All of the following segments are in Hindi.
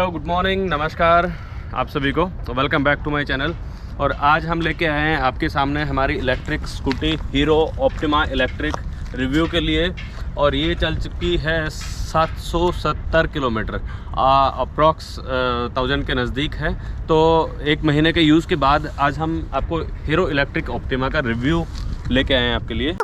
हेलो, गुड मॉर्निंग, नमस्कार आप सभी को। Welcome back to my channel. और आज हम लेके आए हैं आपके सामने हमारी electric scooty Hero Optima electric review के लिए। और ये चल चुकी है 770 किलोमीटर, अप्रॉक्स 1000 के नज़दीक है। तो एक महीने के यूज़ के बाद आज हम आपको हीरो इलेक्ट्रिक ऑप्टिमा का रिव्यू लेके आए हैं आपके लिए।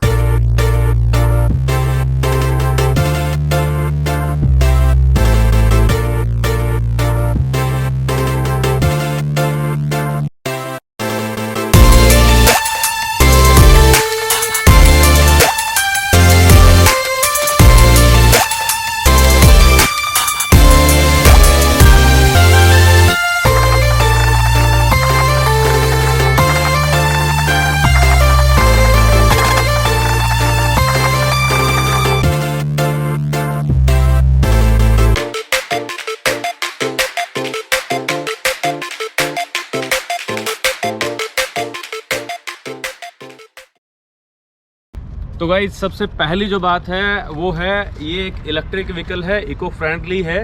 तो गाइस, सबसे पहली जो बात है वो है ये एक इलेक्ट्रिक व्हीकल है, इको फ्रेंडली है,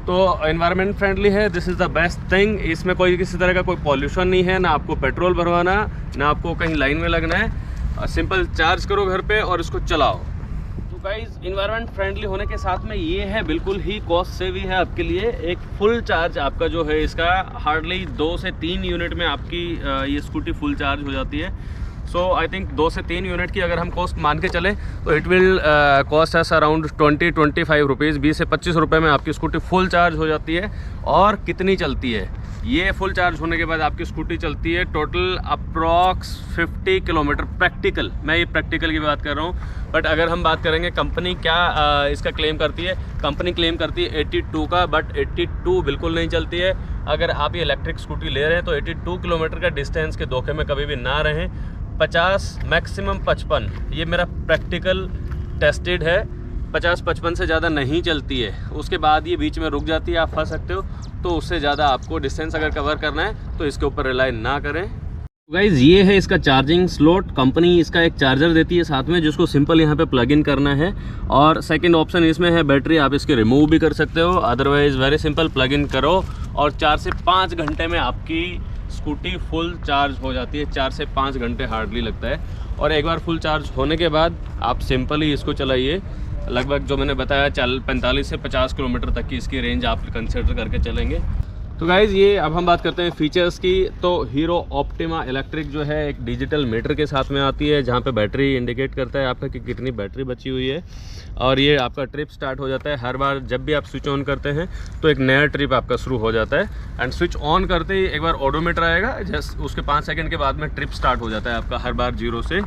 तो एनवायरनमेंट फ्रेंडली है। This is the best thing. इसमें कोई किसी तरह का कोई पॉल्यूशन नहीं है, ना आपको पेट्रोल भरवाना, ना आपको कहीं लाइन में लगना है। सिंपल चार्ज करो घर पे और इसको चलाओ। तो गाइस, एनवायरनमेंट फ्रेंडली होने के साथ में ये है बिल्कुल ही कॉस्ट सेवी है आपके लिए। एक फुल चार्ज आपका जो है इसका हार्डली 2 से 3 यूनिट में आपकी ये स्कूटी फुल चार्ज हो जाती है। सो आई थिंक 2 से 3 यूनिट की अगर हम कॉस्ट मान के चले तो it will cost S around 20-25 rupees, 20 से 25 रुपये में आपकी स्कूटी फुल चार्ज हो जाती है। और कितनी चलती है ये फुल चार्ज होने के बाद आपकी स्कूटी चलती है टोटल अप्रॉक्स 50 किलोमीटर प्रैक्टिकल। मैं ये प्रैक्टिकल की बात कर रहा हूँ। बट अगर हम बात करेंगे कंपनी क्या इसका क्लेम करती है, कंपनी क्लेम करती है 82 का, बट 82 बिल्कुल नहीं चलती है। अगर आप ये इलेक्ट्रिक स्कूटी ले रहे हैं तो 82 किलोमीटर का डिस्टेंस के धोखे में कभी भी ना रहें। 50 मैक्सिमम 55, ये मेरा प्रैक्टिकल टेस्टेड है। 50-55 से ज़्यादा नहीं चलती है, उसके बाद ये बीच में रुक जाती है, आप फंस सकते हो। तो उससे ज़्यादा आपको डिस्टेंस अगर कवर करना है तो इसके ऊपर रिलाई ना करें। गाइज, ये है इसका चार्जिंग स्लॉट। कंपनी इसका एक चार्जर देती है साथ में, जिसको सिंपल यहाँ पे प्लग इन करना है। और सेकंड ऑप्शन इसमें है बैटरी, आप इसके रिमूव भी कर सकते हो। Otherwise very simple, plug in करो और 4 से 5 घंटे में आपकी स्कूटी फुल चार्ज हो जाती है। 4 से 5 घंटे हार्डली लगता है। और एक बार फुल चार्ज होने के बाद आप सिंपली इसको चलाइए। लगभग जो मैंने बताया 45 से 50 किलोमीटर तक की इसकी रेंज आप कंसिडर करके चलेंगे। तो गाइज़, ये अब हम बात करते हैं फीचर्स की। तो हीरो ऑप्टिमा इलेक्ट्रिक जो है एक डिजिटल मीटर के साथ में आती है, जहाँ पे बैटरी इंडिकेट करता है आपका कि कितनी बैटरी बची हुई है। और ये आपका ट्रिप स्टार्ट हो जाता है हर बार जब भी आप स्विच ऑन करते हैं तो एक नया ट्रिप आपका शुरू हो जाता है। एंड स्विच ऑन करते ही एक बार ऑडोमीटर आएगा, जस्ट उसके 5 सेकंड के बाद में ट्रिप स्टार्ट हो जाता है आपका हर बार 0 से।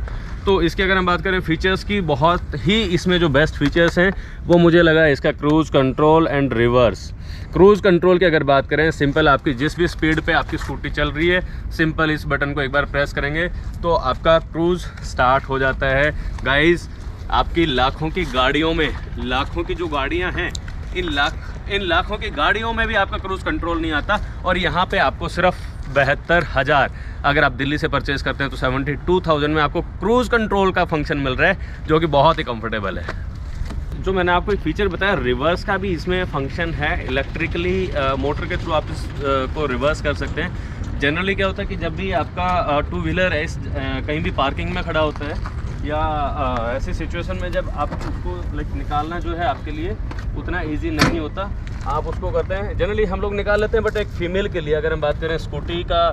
तो इसके अगर हम बात करें फीचर्स की, बहुत ही इसमें जो बेस्ट फीचर्स हैं वो मुझे लगा इसका cruise control and reverse. Cruise control की अगर बात करें, सिंपल आपकी जिस भी स्पीड पे आपकी स्कूटी चल रही है, सिंपल इस बटन को एक बार प्रेस करेंगे तो आपका क्रूज़ स्टार्ट हो जाता है। गाइज़, आपकी लाखों की गाड़ियों में, लाखों की जो गाड़ियां हैं, इन लाखों की गाड़ियों में भी आपका क्रूज़ कंट्रोल नहीं आता। और यहाँ पे आपको सिर्फ 72,000, अगर आप दिल्ली से परचेज़ करते हैं तो 72,000 में आपको क्रूज़ कंट्रोल का फंक्शन मिल रहा है, जो कि बहुत ही कंफर्टेबल है। जो मैंने आपको एक फीचर बताया, रिवर्स का भी इसमें फंक्शन है। इलेक्ट्रिकली मोटर के थ्रू आप इसको रिवर्स कर सकते हैं। जनरली क्या होता है कि जब भी आपका 2 व्हीलर कहीं भी पार्किंग में खड़ा होता है या ऐसी सिचुएशन में जब आप उसको निकालना जो है आपके लिए उतना इजी नहीं होता, आप उसको करते हैं। जनरली हम लोग निकाल लेते हैं, बट एक फ़ीमेल के लिए अगर हम बात करें, स्कूटी का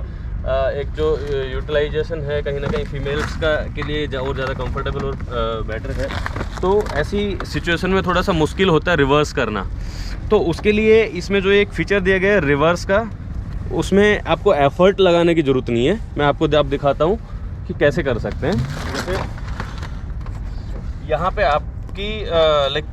एक जो यूटिलाइजेशन है कहीं ना कहीं फीमेल्स का के लिए और ज़्यादा कंफर्टेबल और बेटर है। तो ऐसी सिचुएशन में थोड़ा सा मुश्किल होता है रिवर्स करना। तो उसके लिए इसमें जो एक फ़ीचर दिया गया है रिवर्स का, उसमें आपको एफ़र्ट लगाने की ज़रूरत नहीं है। मैं आपको अब दिखाता हूँ कि कैसे कर सकते हैं। जैसे यहाँ पे आपकी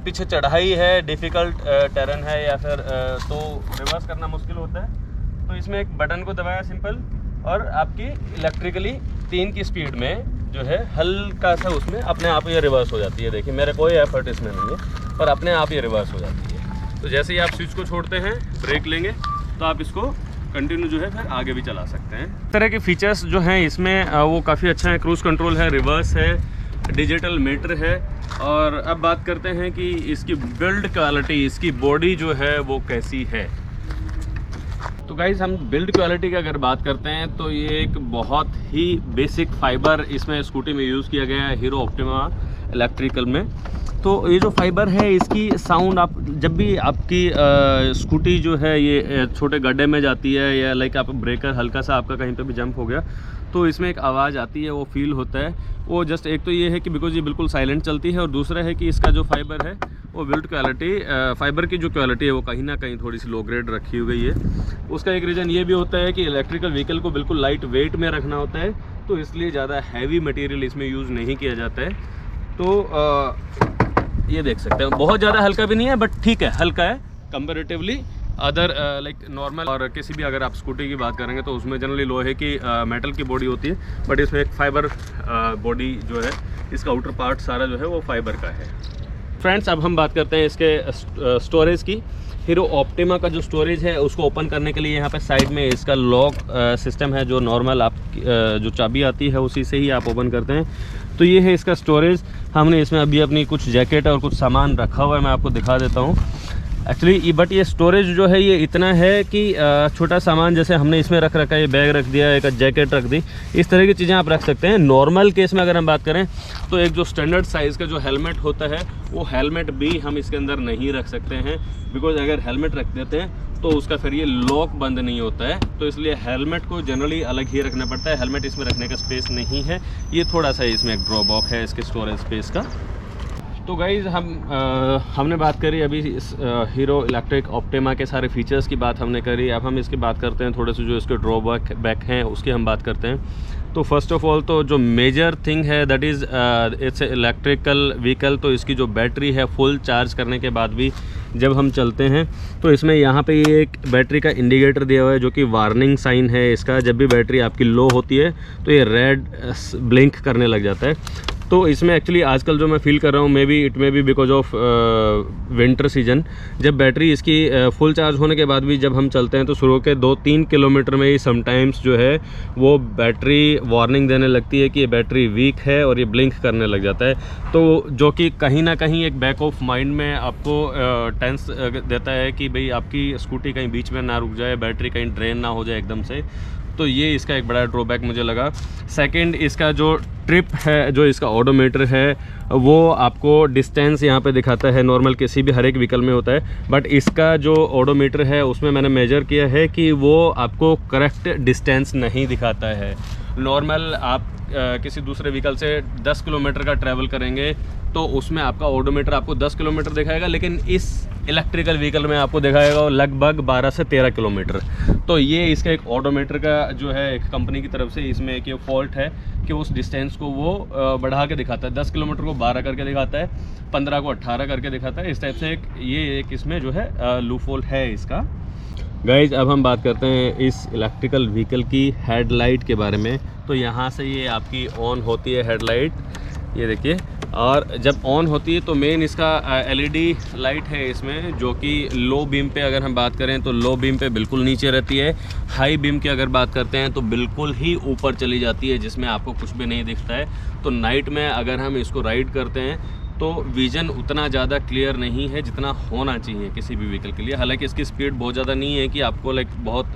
पीछे चढ़ाई है, डिफ़िकल्ट टेरेन है, या फिर तो रिवर्स करना मुश्किल होता है। तो इसमें एक बटन को दबाया सिंपल, और आपकी इलेक्ट्रिकली 3 की स्पीड में जो है हल्का सा उसमें अपने आप ये रिवर्स हो जाती है। देखिए, मेरा कोई एफर्ट इसमें नहीं है, पर अपने आप ये रिवर्स हो जाती है। तो जैसे ही आप स्विच को छोड़ते हैं, ब्रेक लेंगे, तो आप इसको कंटिन्यू जो है फिर आगे भी चला सकते हैं। इस तरह के फीचर्स जो हैं इसमें वो काफ़ी अच्छा है। क्रूज़ कंट्रोल है, रिवर्स है, डिजिटल मीटर है। और अब बात करते हैं कि इसकी बिल्ड क्वालिटी, इसकी बॉडी जो है वो कैसी है। तो गाइस हम बिल्ड क्वालिटी की अगर बात करते हैं तो ये एक बहुत ही बेसिक फाइबर इसमें स्कूटी में यूज़ किया गया है हीरो ऑप्टिमा इलेक्ट्रिकल में। तो ये जो फाइबर है इसकी साउंड आप जब भी आपकी स्कूटी जो है ये छोटे गड्ढे में जाती है या लाइक आप ब्रेकर हल्का सा आपका कहीं पे भी जंप हो गया तो इसमें एक आवाज़ आती है, वो फील होता है। वो जस्ट एक तो ये है कि बिकॉज ये बिल्कुल साइलेंट चलती है और दूसरा है कि इसका जो फाइबर है वो बिल्ड क्वालिटी फाइबर की जो क्वालिटी है वो कहीं ना कहीं थोड़ी सी लो ग्रेड रखी हुई है। उसका एक रीज़न ये भी होता है कि इलेक्ट्रिकल व्हीकल को बिल्कुल लाइट वेट में रखना होता है, तो इसलिए ज़्यादा हैवी मटेरियल इसमें यूज़ नहीं किया जाता है। तो ये देख सकते हैं बहुत ज़्यादा हल्का भी नहीं है, बट ठीक है हल्का है कंपेरेटिवली अदर लाइक नॉर्मल। और किसी भी अगर आप स्कूटी की बात करेंगे तो उसमें जनरली लोहे की मेटल की बॉडी होती है, बट इसमें एक फाइबर बॉडी जो है इसका आउटर पार्ट सारा जो है वो फाइबर का है। फ्रेंड्स अब हम बात करते हैं इसके स्टोरेज की। हीरो ऑप्टिमा का जो स्टोरेज है उसको ओपन करने के लिए यहाँ पे साइड में इसका लॉक सिस्टम है, जो नॉर्मल आप जो चाबी आती है उसी से ही आप ओपन करते हैं। तो ये है इसका स्टोरेज। हमने इसमें अभी अपनी कुछ जैकेट और कुछ सामान रखा हुआ है, मैं आपको दिखा देता हूँ एक्चुअली। बट ये स्टोरेज जो है ये इतना है कि छोटा सामान जैसे हमने इसमें रख रखा है, ये बैग रख दिया, एक जैकेट रख दी, इस तरह की चीज़ें आप रख सकते हैं। नॉर्मल केस में अगर हम बात करें तो एक जो स्टैंडर्ड साइज़ का जो हेलमेट होता है वो हेलमेट भी हम इसके अंदर नहीं रख सकते हैं, बिकॉज अगर हेलमेट रख देते हैं तो उसका फिर ये लॉक बंद नहीं होता है, तो इसलिए हेलमेट को जनरली अलग ही रखना पड़ता है। हेलमेट इसमें रखने का स्पेस नहीं है, ये थोड़ा सा इसमें एक ड्रॉबैक है इसके स्टोरेज स्पेस का। तो गाइज़ हमने बात करी अभी इस हीरो इलेक्ट्रिक ऑप्टिमा के सारे फीचर्स की बात हमने करी। अब हम इसकी बात करते हैं थोड़े से जो इसके ड्रॉबैक हैं उसकी हम बात करते हैं। तो फर्स्ट ऑफ ऑल तो जो मेजर थिंग है that is it's electrical vehicle, तो इसकी जो बैटरी है फुल चार्ज करने के बाद भी जब हम चलते हैं तो इसमें यहाँ पे ये एक बैटरी का इंडिकेटर दिया हुआ है जो कि वार्निंग साइन है इसका। जब भी बैटरी आपकी लो होती है तो ये रेड ब्लिंक करने लग जाता है। तो इसमें एक्चुअली आजकल जो मैं फील कर रहा हूँ may be it may be because of winter season, जब बैटरी इसकी फुल चार्ज होने के बाद भी जब हम चलते हैं तो शुरू के 2-3 किलोमीटर में ही समटाइम्स जो है वो बैटरी वार्निंग देने लगती है कि ये बैटरी वीक है और ये ब्लिंक करने लग जाता है। तो जो कि कहीं ना कहीं एक बैक ऑफ माइंड में आपको टेंस देता है कि भाई आपकी स्कूटी कहीं बीच में ना रुक जाए, बैटरी कहीं ड्रेन ना हो जाए एकदम से। तो ये इसका एक बड़ा ड्रॉबैक मुझे लगा। सेकंड, इसका जो ट्रिप है, जो इसका ओडोमीटर है वो आपको डिस्टेंस यहाँ पे दिखाता है, नॉर्मल किसी भी हर एक व्हीकल में होता है, बट इसका जो ओडोमीटर है उसमें मैंने मेजर किया है कि वो आपको करेक्ट डिस्टेंस नहीं दिखाता है। नॉर्मल आप किसी दूसरे व्हीकल से 10 किलोमीटर का ट्रैवल करेंगे तो उसमें आपका ओडोमीटर आपको 10 किलोमीटर दिखाएगा, लेकिन इस इलेक्ट्रिकल व्हीकल में आपको दिखाएगा लगभग 12 से 13 किलोमीटर। तो ये इसका एक ओडोमीटर का जो है एक कंपनी की तरफ से इसमें एक ये फॉल्ट है कि उस डिस्टेंस को वो बढ़ा के दिखाता है। 10 किलोमीटर को 12 करके दिखाता है, 15 को 18 करके दिखाता है। इस टाइप से एक इसमें जो है लूपहोल है इसका। गाइज अब हम बात करते हैं इस इलेक्ट्रिकल व्हीकल की हेडलाइट के बारे में। तो यहाँ से ये आपकी ऑन होती है हेडलाइट, ये देखिए, और जब ऑन होती है तो मेन इसका एलईडी लाइट है इसमें, जो कि लो बीम पे अगर हम बात करें तो लो बीम पे बिल्कुल नीचे रहती है। हाई बीम की अगर बात करते हैं तो बिल्कुल ही ऊपर चली जाती है, जिसमें आपको कुछ भी नहीं दिखता है। तो नाइट में अगर हम इसको राइड करते हैं तो विज़न उतना ज़्यादा क्लियर नहीं है जितना होना चाहिए किसी भी व्हीकल के लिए। हालांकि इसकी स्पीड बहुत ज़्यादा नहीं है कि आपको लाइक बहुत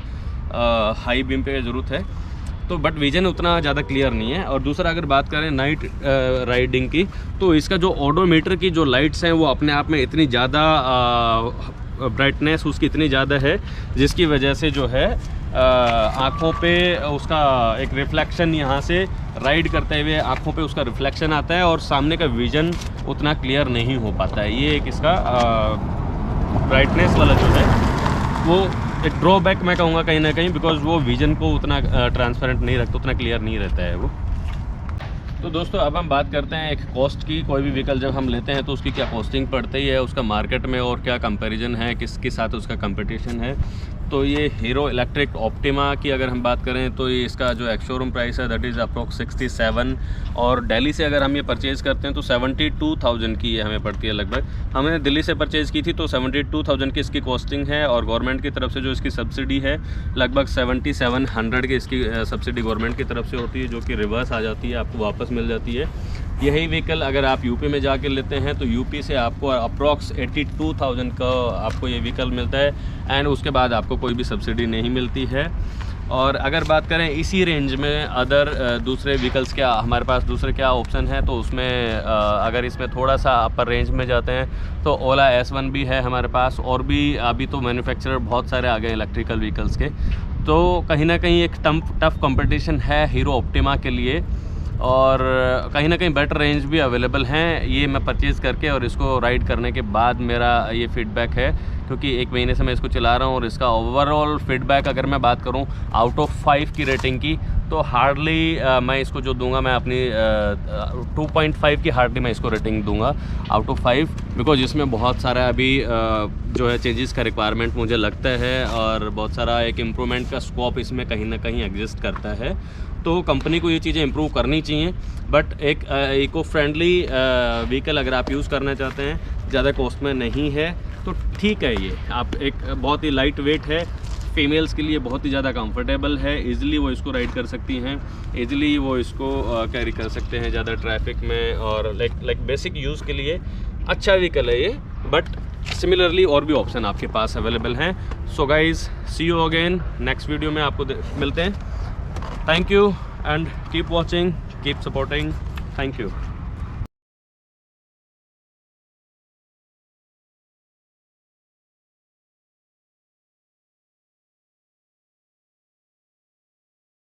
हाई बीम पे ज़रूरत है, तो बट विज़न उतना ज़्यादा क्लियर नहीं है। और दूसरा अगर बात करें नाइट राइडिंग की, तो इसका जो ओडोमीटर की जो लाइट्स हैं वो अपने आप में इतनी ज़्यादा ब्राइटनेस उसकी इतनी ज़्यादा है जिसकी वजह से जो है आँखों पे उसका एक रिफ्लेक्शन, यहाँ से राइड करते हुए आँखों पे उसका रिफ्लेक्शन आता है और सामने का विज़न उतना क्लियर नहीं हो पाता है। ये एक इसका ब्राइटनेस वाला जो है वो एक ड्रॉबैक मैं कहूँगा कहीं ना कहीं, बिकॉज वो विज़न को उतना ट्रांसपेरेंट नहीं रखता, उतना क्लियर नहीं रहता है वो। तो दोस्तों अब हम बात करते हैं एक कॉस्ट की। कोई भी व्हीकल जब हम लेते हैं तो उसकी क्या कॉस्टिंग पड़ती है उसका मार्केट में, और क्या कंपैरिजन है, किसके साथ उसका कंपटीशन है। तो ये हीरो इलेक्ट्रिक ऑप्टिमा की अगर हम बात करें तो ये इसका जो एक्स शोरूम प्राइस है दैट इज़ अप्रोक्स 67, और दिल्ली से अगर हम ये परचेज़ करते हैं तो 72,000 की ये हमें पड़ती है लगभग। हमने दिल्ली से परचेज़ की थी तो 72,000 की इसकी कॉस्टिंग है, और गवर्नमेंट की तरफ से जो इसकी सब्सिडी है लगभग 7700 की इसकी सब्सिडी गवर्नमेंट की तरफ से होती है, जो कि रिवर्स आ जाती है, आपको वापस मिल जाती है। यही व्हीकल अगर आप यूपी में जाके लेते हैं तो यूपी से आपको अप्रॉक्स 82,000 का आपको ये व्हीकल मिलता है, एंड उसके बाद आपको कोई भी सब्सिडी नहीं मिलती है। और अगर बात करें इसी रेंज में अदर दूसरे व्हीकल्स क्या हमारे पास दूसरे क्या ऑप्शन है, तो उसमें अगर इसमें थोड़ा सा अपर रेंज में जाते हैं तो ओला S1 भी है हमारे पास, और भी अभी तो मैन्युफैक्चरर बहुत सारे आ गए इलेक्ट्रिकल व्हीकल्स के। तो कहीं ना कहीं एक टफ कंपटीशन है हीरो ऑप्टिमा के लिए, और कहीं ना कहीं बेटर रेंज भी अवेलेबल हैं। ये मैं परचेज़ करके और इसको राइड करने के बाद मेरा ये फीडबैक है, क्योंकि 1 महीने से मैं इसको चला रहा हूँ, और इसका ओवरऑल फीडबैक अगर मैं बात करूँ आउट ऑफ 5 की रेटिंग की, तो हार्डली मैं इसको जो दूंगा, मैं अपनी 2.5 की हार्डली मैं इसको रेटिंग दूंगा आउट ऑफ 5, बिकॉज इसमें बहुत सारा अभी जो है चेंजेस का रिक्वायरमेंट मुझे लगता है, और बहुत सारा एक इम्प्रूवमेंट का स्कोप इसमें कहीं ना कहीं एग्जिस्ट करता है। तो कंपनी को ये चीज़ें इम्प्रूव करनी चाहिए, बट एक इको फ्रेंडली व्हीकल अगर आप यूज़ करना चाहते हैं, ज़्यादा कॉस्ट में नहीं है, तो ठीक है। ये आप एक बहुत ही लाइट वेट है, फीमेल्स के लिए बहुत ही ज़्यादा कंफर्टेबल है, इजीली वो इसको राइड कर सकती हैं, इजीली वो इसको कैरी कर सकते हैं ज़्यादा ट्रैफिक में, और लाइक बेसिक यूज़ के लिए अच्छा व्हीकल है ये। बट सिमिलरली और भी ऑप्शन आपके पास अवेलेबल हैं। So guys, see you again next video में आपको मिलते हैं। Thank you and keep watching, keep supporting. Thank you.